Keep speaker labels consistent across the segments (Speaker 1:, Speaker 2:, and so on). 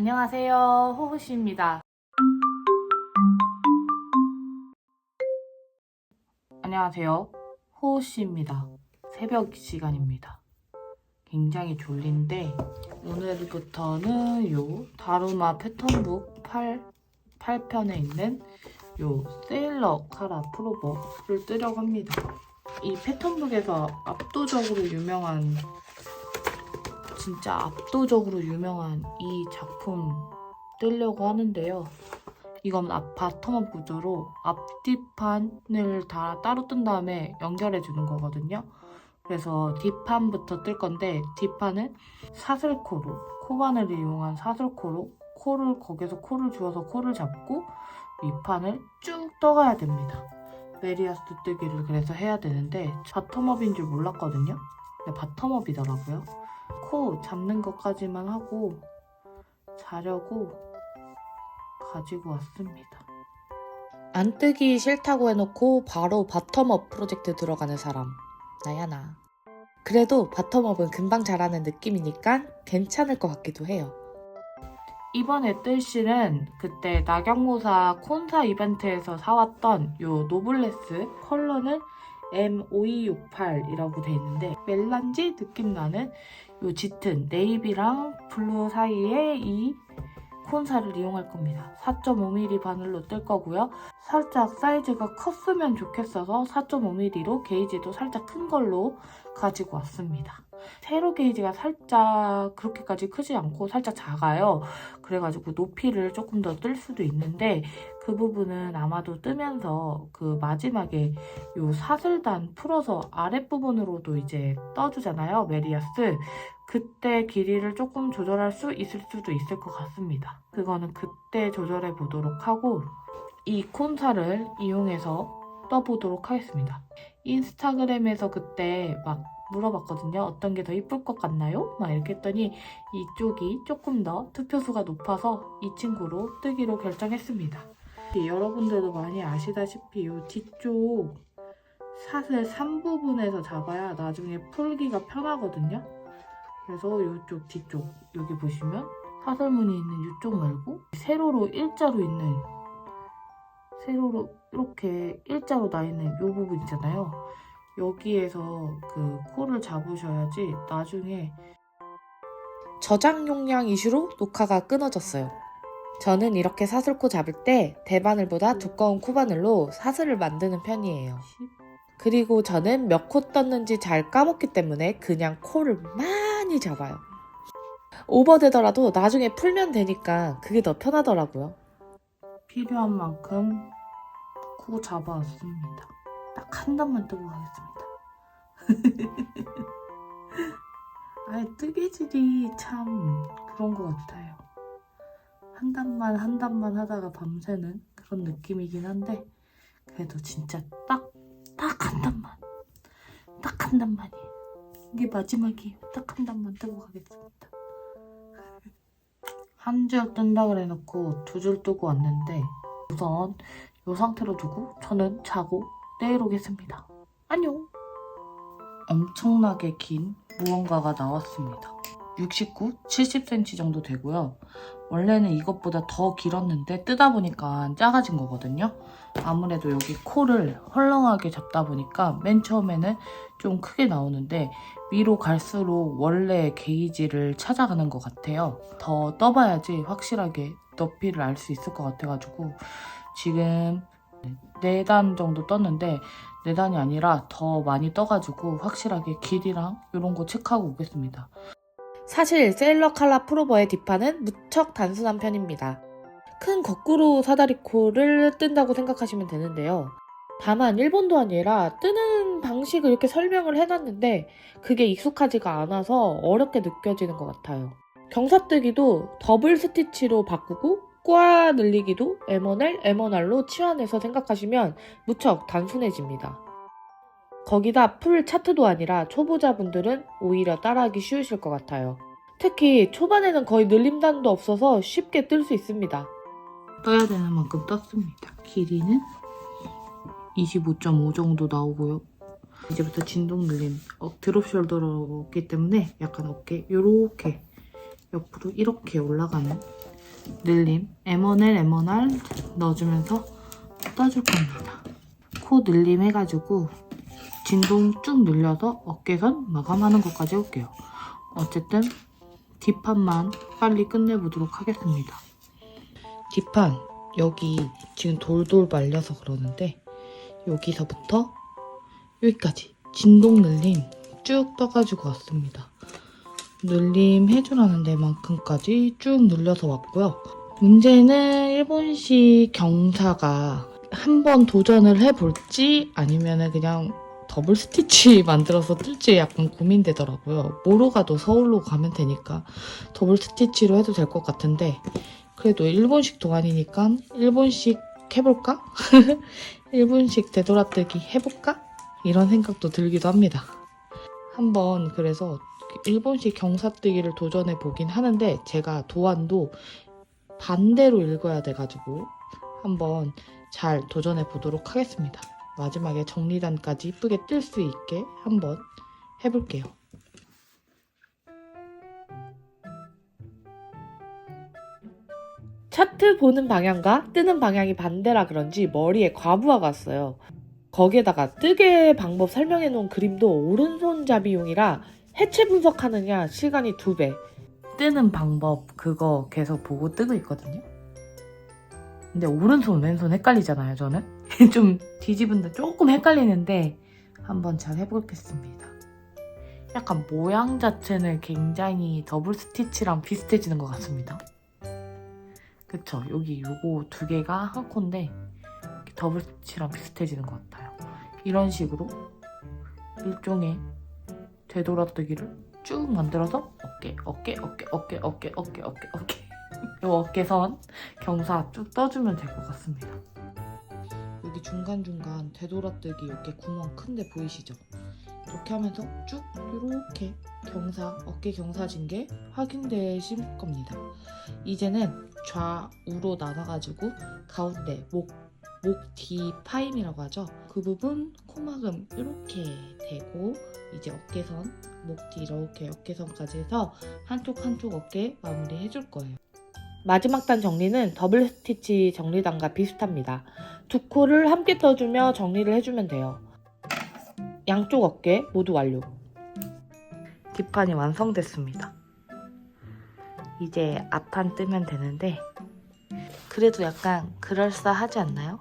Speaker 1: 안녕하세요, 호호씨입니다. 안녕하세요, 호호씨입니다. 새벽 시간입니다. 굉장히 졸린데 오늘부터는 요 다루마 패턴북 8편에 있는 요 세일러 카라 프로버를 뜨려고 합니다. 이 패턴북에서 진짜 압도적으로 유명한 이 작품 뜨려고 하는데요. 이건 바텀업 구조로 앞뒷판을 다 따로 뜬 다음에 연결해 주는 거거든요. 그래서 뒷판부터 뜰 건데, 뒷판은 사슬코로, 코바늘을 이용한 사슬코로 거기서 코를 주어서 코를 잡고 윗판을 쭉 떠가야 됩니다. 메리아스 뜨기를 그래서 해야 되는데 바텀업인 줄 몰랐거든요. 근데 바텀업이더라고요. 코 잡는 것까지만 하고 자려고 가지고 왔습니다. 안 뜨기 싫다고 해놓고 바로 바텀업 프로젝트 들어가는 사람, 나야 나. 그래도 바텀업은 금방 잘하는 느낌이니까 괜찮을 것 같기도 해요. 이번에 뜰 실은 그때 나경모사 콘사 이벤트에서 사왔던 요 노블레스, 컬러는 M5268이라고 돼 있는데 멜란지 느낌 나는 요 짙은 네이비랑 블루 사이에 이 콘사를 이용할 겁니다. 4.5mm 바늘로 뜰 거고요. 살짝 사이즈가 컸으면 좋겠어서 4.5mm로 게이지도 살짝 큰 걸로 가지고 왔습니다. 세로 게이지가 살짝 그렇게까지 크지 않고 살짝 작아요. 그래가지고 높이를 조금 더 뜰 수도 있는데 그 부분은 아마도 뜨면서 그 마지막에 요 사슬단 풀어서 아랫부분으로도 이제 떠주잖아요, 메리아스. 그때 길이를 조금 조절할 수 있을 수도 있을 것 같습니다. 그거는 그때 조절해 보도록 하고 이 콘사를 이용해서 떠보도록 하겠습니다. 인스타그램에서 그때 막 물어봤거든요. 어떤 게 더 이쁠 것 같나요? 막 이렇게 했더니 이쪽이 조금 더 투표수가 높아서 이 친구로 뜨기로 결정했습니다. 여러분들도 많이 아시다시피 이 뒤쪽 사슬 3부분에서 잡아야 나중에 풀기가 편하거든요. 그래서 이쪽 뒤쪽 여기 보시면 사슬무늬 있는 이쪽 말고 세로로 일자로 있는 세로로 이렇게 일자로 나 있는 이 부분 있잖아요. 여기에서 그 코를 잡으셔야지 나중에 저장 용량 이슈로 녹화가 끊어졌어요. 저는 이렇게 사슬코 잡을 때 대바늘보다 두꺼운 코바늘로 사슬을 만드는 편이에요. 그리고 저는 몇 코 떴는지 잘 까먹기 때문에 그냥 코를 많이 잡아요. 오버되더라도 나중에 풀면 되니까 그게 더 편하더라고요. 필요한 만큼 코 잡아왔습니다. 딱 한 단만 뜨고 가겠습니다. 아예 뜨개질이 참 그런 것 같아요. 한 단만 하다가 밤새는 그런 느낌이긴 한데 그래도 진짜 딱 한 단만이에요. 이게 마지막이에요. 딱 한 단만 뜨고 가겠습니다. 한 줄 뜬다 그래 놓고 두 줄 뜨고 왔는데 우선 이 상태로 두고 저는 자고 내일 오겠습니다. 안녕. 엄청나게 긴 무언가가 나왔습니다. 69, 70cm 정도 되고요. 원래는 이것보다 더 길었는데 뜨다 보니까 작아진 거거든요. 아무래도 여기 코를 헐렁하게 잡다 보니까 맨 처음에는 좀 크게 나오는데 위로 갈수록 원래 게이지를 찾아가는 것 같아요. 더 떠봐야지 확실하게 높이를 알 수 있을 것 같아가지고 지금 4단 정도 떴는데 4단이 아니라 더 많이 떠가지고 확실하게 길이랑 이런 거 체크하고 오겠습니다. 사실 세일러 칼라 프로버의 뒷판은 무척 단순한 편입니다. 큰 거꾸로 사다리코를 뜬다고 생각하시면 되는데요. 다만 일본도 아니라 뜨는 방식을 이렇게 설명을 해놨는데 그게 익숙하지가 않아서 어렵게 느껴지는 것 같아요. 경사뜨기도 더블 스티치로 바꾸고 꼬아 늘리기도 M1L, M1R로 치환해서 생각하시면 무척 단순해집니다. 거기다 풀 차트도 아니라 초보자분들은 오히려 따라하기 쉬우실 것 같아요. 특히 초반에는 거의 늘림단도 없어서 쉽게 뜰 수 있습니다. 떠야 되는 만큼 떴습니다. 길이는 25.5 정도 나오고요. 이제부터 진동 늘림, 드롭 숄더로기 때문에 약간 어깨 요렇게 옆으로 이렇게 올라가는 늘림 M1L, M1R 넣어주면서 떠줄 겁니다. 코 늘림 해가지고 진동 쭉 늘려서 어깨선 마감하는 것까지 해볼게요. 어쨌든 뒷판만 빨리 끝내보도록 하겠습니다. 뒷판 여기 지금 돌돌 말려서 그러는데 여기서부터 여기까지 진동 늘림 쭉 떠가지고 왔습니다. 늘림 해주라는 데만큼까지 쭉 늘려서 왔고요. 문제는 일본식 경사가 한번 도전을 해볼지 아니면 그냥 더블 스티치 만들어서 뜰지 약간 고민되더라고요. 뭐로 가도 서울로 가면 되니까 더블 스티치로 해도 될 것 같은데 그래도 일본식 동안이니까 일본식 해볼까? 일본식 되돌아뜨기 해볼까? 이런 생각도 들기도 합니다. 한번 그래서 일본식 경사뜨기를 도전해 보긴 하는데 제가 도안도 반대로 읽어야 돼가지고 한번 잘 도전해 보도록 하겠습니다. 마지막에 정리단까지 이쁘게 뜰 수 있게 한번 해볼게요. 차트 보는 방향과 뜨는 방향이 반대라 그런지 머리에 과부하가 왔어요. 거기에다가 뜨개 방법 설명해 놓은 그림도 오른손잡이용이라 해체 분석하느냐 시간이 2배. 뜨는 방법 그거 계속 보고 뜨고 있거든요. 근데 오른손 왼손 헷갈리잖아요. 저는 좀 뒤집은데 조금 헷갈리는데 한번 잘 해보겠습니다. 약간 모양 자체는 굉장히 더블 스티치랑 비슷해지는 것 같습니다. 그쵸? 여기 요거 2개가 한 코인데 더블 스티치랑 비슷해지는 것 같아요. 이런 식으로 일종의 되돌아뜨기를 쭉 만들어서 어깨 요 어깨선 경사 쭉 떠주면 될 것 같습니다. 여기 중간중간 되돌아뜨기 이렇게 구멍 큰데 보이시죠? 이렇게 하면서 쭉 이렇게 경사, 어깨 경사진 게 확인되실 겁니다. 이제는 좌우로 나눠가지고 가운데 목 뒤 파임이라고 하죠. 그 부분 코막음 이렇게 대고 이제 어깨선, 목 뒤 이렇게 어깨선까지 해서 한쪽 어깨 마무리 해줄 거예요. 마지막 단 정리는 더블 스티치 정리단과 비슷합니다. 2코를 함께 떠주며 정리를 해주면 돼요. 양쪽 어깨 모두 완료. 뒷판이 완성됐습니다. 이제 앞판 뜨면 되는데 그래도 약간 그럴싸하지 않나요?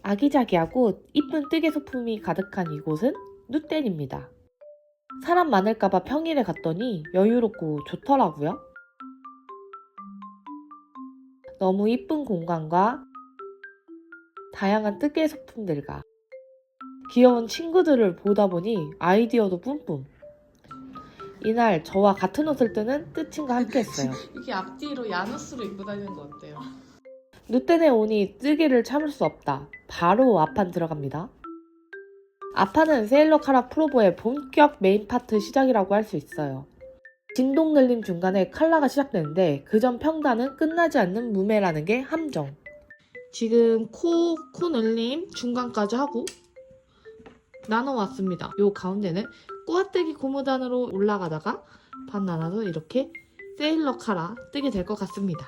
Speaker 1: 아기자기하고 이쁜 뜨개 소품이 가득한 이곳은 누텐입니다. 사람 많을까봐 평일에 갔더니 여유롭고 좋더라고요. 너무 이쁜 공간과 다양한 뜨개 소품들과 귀여운 친구들을 보다 보니 아이디어도 뿜뿜. 이날 저와 같은 옷을 뜨는 뜨친과 함께 했어요.
Speaker 2: 이게 앞뒤로 야누스로 입고 다니는 거 어때요?
Speaker 1: 누텐에 오니 뜨개를 참을 수 없다. 바로 앞판 들어갑니다. 앞판은 세일러 카라 프로보의 본격 메인 파트 시작이라고 할 수 있어요. 진동 늘림 중간에 칼라가 시작되는데 그 전 평단은 끝나지 않는 무매라는 게 함정. 지금 코 늘림 중간까지 하고 나눠왔습니다. 요 가운데는 꼬아뜨기 고무단으로 올라가다가 반 나눠서 이렇게 세일러 카라 뜨게 될 것 같습니다.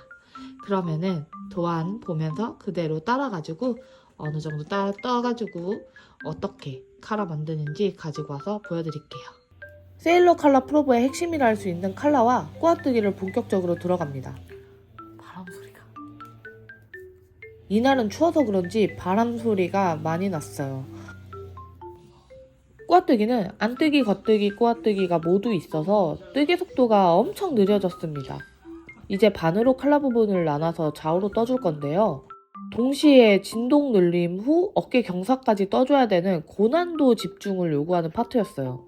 Speaker 1: 그러면은 도안 보면서 그대로 따라가지고 어느 정도 떠가지고 어떻게 카라 만드는지 가지고 와서 보여드릴게요. 세일러 칼라 프로보의 핵심이라 할 수 있는 칼라와 꼬아뜨기를 본격적으로 들어갑니다. 바람 소리가. 이날은 추워서 그런지 바람 소리가 많이 났어요. 꼬아뜨기는 안뜨기, 겉뜨기, 꼬아뜨기가 모두 있어서 뜨개 속도가 엄청 느려졌습니다. 이제 반으로 칼라 부분을 나눠서 좌우로 떠줄 건데요. 동시에 진동 늘림 후 어깨 경사까지 떠줘야 되는 고난도 집중을 요구하는 파트였어요.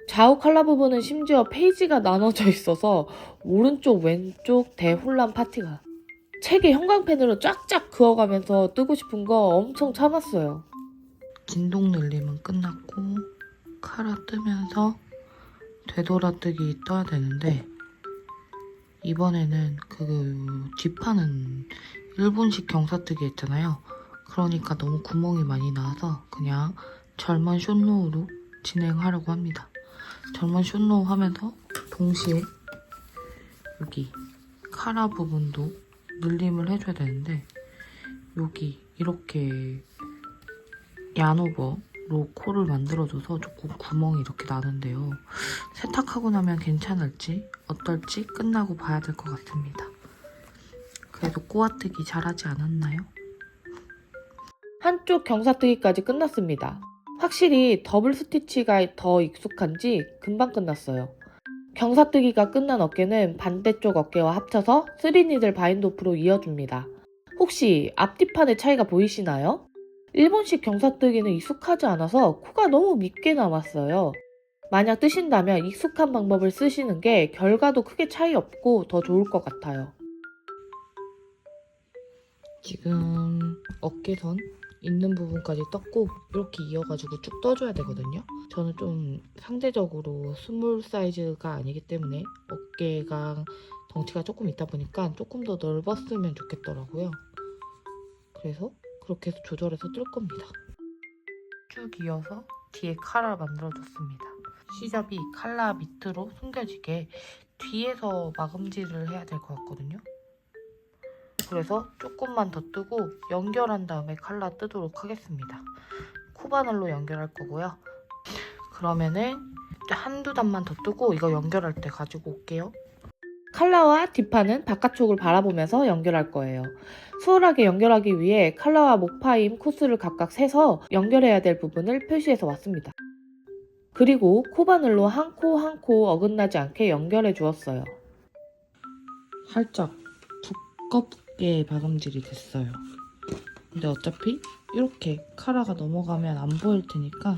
Speaker 1: 좌우 칼라 부분은 심지어 페이지가 나눠져 있어서 오른쪽 왼쪽 대혼란 파티가 책에 형광펜으로 쫙쫙 그어가면서 뜨고 싶은 거 엄청 참았어요. 진동 늘림은 끝났고 카라 뜨면서 되돌아뜨기 떠야 되는데 이번에는 그 뒷판은 일본식 경사뜨기 했잖아요. 그러니까 너무 구멍이 많이 나와서 그냥 절만 숏노우로 진행하려고 합니다. 젊은 숏노 하면서 동시에 여기 카라 부분도 늘림을 해줘야 되는데 여기 이렇게 야노버로 코를 만들어줘서 조금 구멍이 이렇게 나는데요. 세탁하고 나면 괜찮을지 어떨지 끝나고 봐야 될 것 같습니다. 그래도 꼬아뜨기 잘하지 않았나요? 한쪽 경사뜨기까지 끝났습니다. 확실히 더블 스티치가 더 익숙한지 금방 끝났어요. 경사뜨기가 끝난 어깨는 반대쪽 어깨와 합쳐서 3니들 바인드오프로 이어줍니다. 혹시 앞뒤판의 차이가 보이시나요? 일본식 경사뜨기는 익숙하지 않아서 코가 너무 밉게 남았어요. 만약 뜨신다면 익숙한 방법을 쓰시는 게 결과도 크게 차이 없고 더 좋을 것 같아요. 지금 어깨선 있는 부분까지 떴고 이렇게 이어가지고 쭉 떠줘야 되거든요. 저는 좀 상대적으로 스몰 사이즈가 아니기 때문에 어깨가 덩치가 조금 있다 보니까 조금 더 넓었으면 좋겠더라고요. 그래서 그렇게 해서 조절해서 뜰 겁니다. 쭉 이어서 뒤에 칼라 만들어줬습니다. C잡이 칼라 밑으로 숨겨지게 뒤에서 마금질을 해야 될 것 같거든요. 그래서 조금만 더 뜨고 연결한 다음에 칼라 뜨도록 하겠습니다. 코바늘로 연결할 거고요. 그러면은 한두 단만 더 뜨고 이거 연결할 때 가지고 올게요. 칼라와 뒷판은 바깥쪽을 바라보면서 연결할 거예요. 수월하게 연결하기 위해 칼라와 목파임 코스를 각각 세서 연결해야 될 부분을 표시해서 왔습니다. 그리고 코바늘로 한 코 한 코 어긋나지 않게 연결해 주었어요. 살짝 두껍게 마감질이 됐어요. 근데 어차피 이렇게 카라가 넘어가면 안 보일 테니까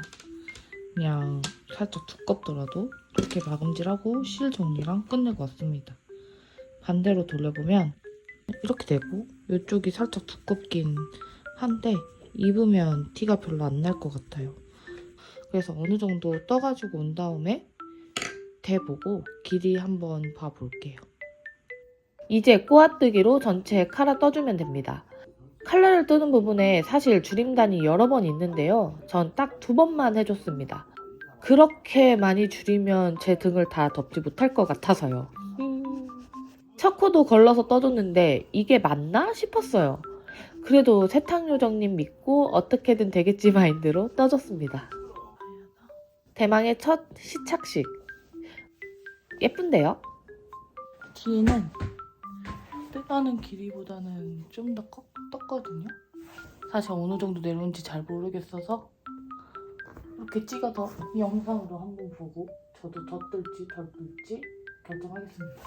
Speaker 1: 그냥 살짝 두껍더라도 이렇게 마감질하고 실 정리랑 끝내고 왔습니다. 반대로 돌려보면 이렇게 되고 이쪽이 살짝 두껍긴 한데 입으면 티가 별로 안 날 것 같아요. 그래서 어느 정도 떠가지고 온 다음에 대보고 길이 한번 봐볼게요. 이제 꼬아뜨기로 전체 카라 떠주면 됩니다. 칼라를 뜨는 부분에 사실 줄임단이 여러 번 있는데요. 전 딱 2번만 해줬습니다. 그렇게 많이 줄이면 제 등을 다 덮지 못할 것 같아서요. 첫 코도 걸러서 떠줬는데 이게 맞나 싶었어요. 그래도 세탁요정님 믿고 어떻게든 되겠지 마인드로 떠줬습니다. 대망의 첫 시착식. 예쁜데요? 뒤에는 뜨가는 길이보다는 좀 더 떴거든요. 사실 어느 정도 내려온지 잘 모르겠어서 이렇게 찍어서 영상으로 한번 보고 저도 더 뜰지 덜 뜰지 결정하겠습니다.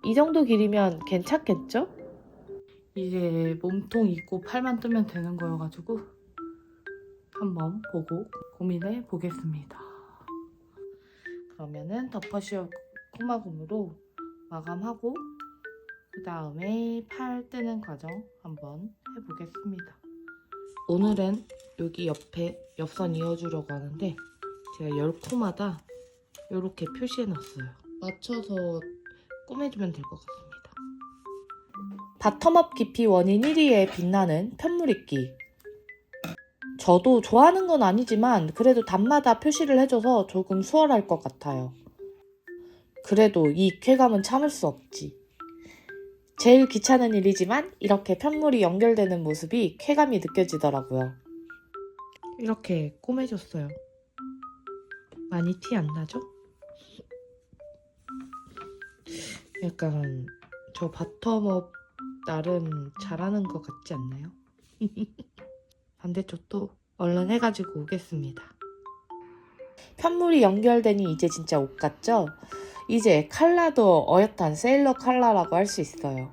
Speaker 1: 이 정도 길이면 괜찮겠죠? 이제 몸통 있고 팔만 뜨면 되는 거여가지고 한번 보고 고민해 보겠습니다. 그러면은 덮어씌워 코마금으로 마감하고 그 다음에 팔 뜨는 과정 한번 해보겠습니다. 오늘은 여기 옆에 옆선 이어주려고 하는데 제가 10코마다 이렇게 표시해놨어요. 맞춰서 꾸며주면 될 것 같습니다. 바텀업 깊이 원인 1위에 빛나는 편물입기. 저도 좋아하는 건 아니지만 그래도 단마다 표시를 해줘서 조금 수월할 것 같아요. 그래도 이 쾌감은 참을 수 없지. 제일 귀찮은 일이지만 이렇게 편물이 연결되는 모습이 쾌감이 느껴지더라고요. 이렇게 꼬매줬어요. 많이 티 안 나죠? 약간 저 바텀업 나름 잘하는 것 같지 않나요? 반대쪽도 얼른 해가지고 오겠습니다. 편물이 연결되니 이제 진짜 옷 같죠? 이제 칼라도 어엿한 세일러 칼라라고 할 수 있어요.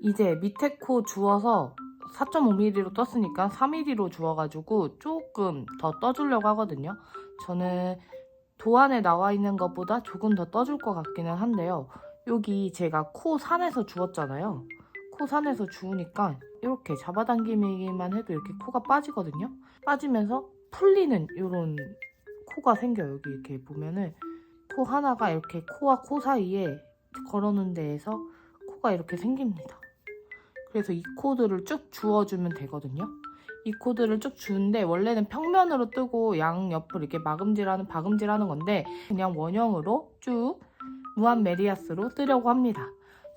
Speaker 1: 이제 밑에 코 주워서 4.5mm로 떴으니까 3mm로 주워가지고 조금 더 떠주려고 하거든요. 저는 도안에 나와 있는 것보다 조금 더 떠줄 것 같기는 한데요. 여기 제가 코 산에서 주웠잖아요. 코 산에서 주우니까 이렇게 잡아당기기만 해도 이렇게 코가 빠지거든요. 빠지면서 풀리는 이런 코가 생겨요. 여기 이렇게 보면은 코 하나가 이렇게 코와 코 사이에 걸어놓은 데에서 코가 이렇게 생깁니다. 그래서 이 코들을 쭉 주워주면 되거든요. 이 코드를 쭉 주는데 원래는 평면으로 뜨고 양옆을 이렇게 박음질하는 건데 그냥 원형으로 쭉 무한 메리아스로 뜨려고 합니다.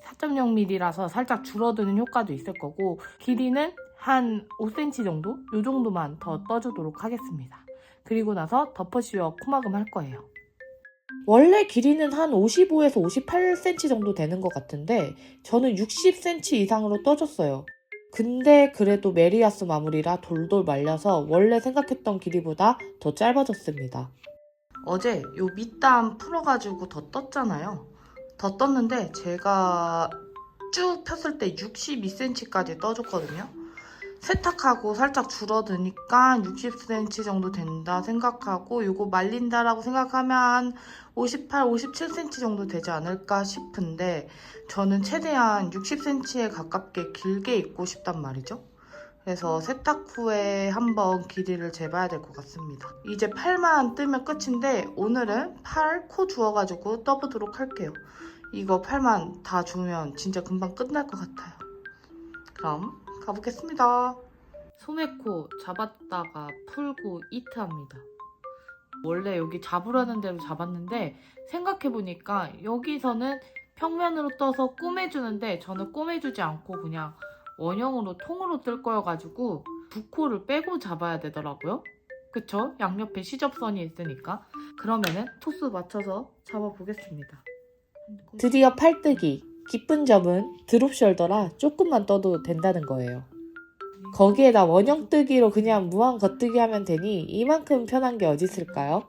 Speaker 1: 4.0mm라서 살짝 줄어드는 효과도 있을 거고 길이는 한 5cm 정도? 이 정도만 더 떠주도록 하겠습니다. 그리고 나서 덮어씌워 코막음 할 거예요. 원래 길이는 한 55에서 58cm 정도 되는 것 같은데 저는 60cm 이상으로 떠줬어요. 근데 그래도 메리아스 마무리라 돌돌 말려서 원래 생각했던 길이보다 더 짧아졌습니다. 어제 요 밑단 풀어가지고 더 떴잖아요. 더 떴는데 제가 쭉 폈을 때 62cm까지 떠줬거든요. 세탁하고 살짝 줄어드니까 60cm 정도 된다 생각하고 이거 말린다라고 생각하면 한 58, 57cm 정도 되지 않을까 싶은데 저는 최대한 60cm에 가깝게 길게 입고 싶단 말이죠. 그래서 세탁 후에 한번 길이를 재봐야 될 것 같습니다. 이제 팔만 뜨면 끝인데 오늘은 팔 코 주워가지고 떠보도록 할게요. 이거 팔만 다 주면 진짜 금방 끝날 것 같아요. 그럼 가보겠습니다. 소매코 잡았다가 풀고 이트합니다. 원래 여기 잡으라는 대로 잡았는데 생각해보니까 여기서는 평면으로 떠서 꼬매주는데 저는 꼬매주지 않고 그냥 원형으로 통으로 뜰 거여가지고 두 코를 빼고 잡아야 되더라고요. 그쵸? 양옆에 시접선이 있으니까. 그러면은 토스 맞춰서 잡아보겠습니다. 드디어 팔뜨기. 기쁜 점은 드롭 숄더라 조금만 떠도 된다는 거예요. 거기에다 원형 뜨기로 그냥 무한 겉뜨기 하면 되니 이만큼 편한 게 어디 있을까요?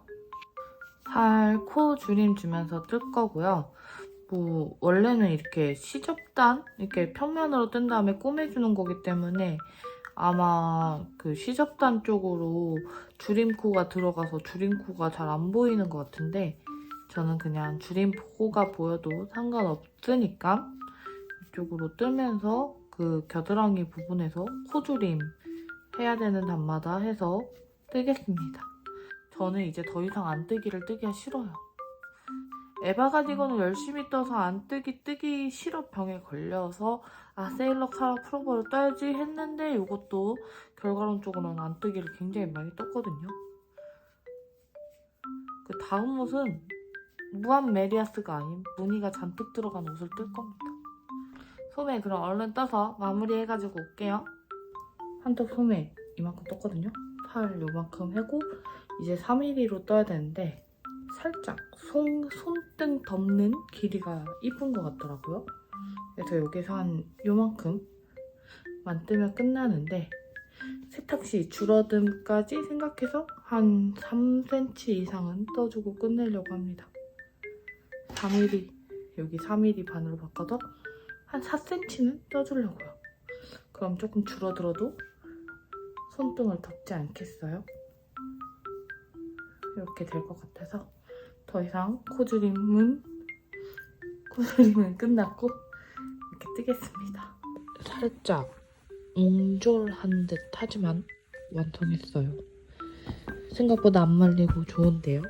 Speaker 1: 팔, 코 줄임 주면서 뜰 거고요. 뭐 원래는 이렇게 시접단 이렇게 평면으로 뜬 다음에 꼬매주는 거기 때문에 아마 그 시접단 쪽으로 줄임코가 들어가서 줄임코가 잘 안 보이는 것 같은데 저는 그냥 줄임코가 보여도 상관없으니까 이쪽으로 뜨면서 그 겨드랑이 부분에서 코줄임 해야 되는 단마다 해서 뜨겠습니다. 저는 이제 더 이상 안 뜨기를 뜨기가 싫어요. 에바 가디건을 열심히 떠서 안 뜨기 싫어 병에 걸려서 세일러 카라 프로버를 떠야지 했는데 이것도 결과론적으로는 안 뜨기를 굉장히 많이 떴거든요. 그 다음 옷은 무한 메리아스가 아닌 무늬가 잔뜩 들어간 옷을 뜰 겁니다. 소매 그럼 얼른 떠서 마무리해가지고 올게요. 한쪽 소매 이만큼 떴거든요. 팔 요만큼 하고 이제 3mm로 떠야 되는데 살짝 손등 덮는 길이가 이쁜 것 같더라고요. 그래서 여기서 한 요만큼만 뜨면 끝나는데 세탁 시 줄어듦까지 생각해서 한 3cm 이상은 떠주고 끝내려고 합니다. 4mm, 여기 4mm 반으로 바꿔서 한 4cm는 떠주려고요. 그럼 조금 줄어들어도 손등을 덮지 않겠어요? 이렇게 될 것 같아서 더 이상 코줄임은 끝났고 이렇게 뜨겠습니다. 살짝 옹졸한 듯 하지만 완성했어요. 생각보다 안 말리고 좋은데요?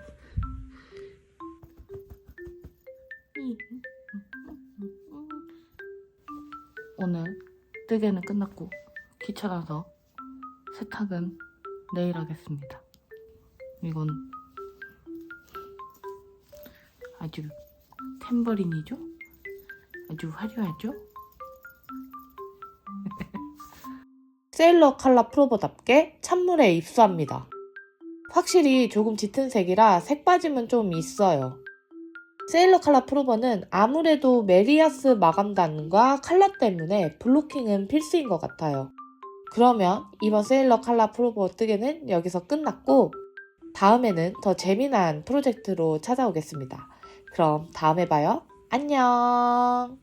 Speaker 1: 오늘 뜨개는 끝났고 귀찮아서 세탁은 내일 하겠습니다. 이건 아주 탬버린이죠? 아주 화려하죠? 세일러 컬러 프로버답게 찬물에 입수합니다. 확실히 조금 짙은 색이라 색 빠짐은 좀 있어요. 세일러 컬러 프로버는 아무래도 메리아스 마감단과 컬러 때문에 블로킹은 필수인 것 같아요. 그러면 이번 세일러 컬러 프로버 뜨개는 여기서 끝났고 다음에는 더 재미난 프로젝트로 찾아오겠습니다. 그럼 다음에 봐요. 안녕.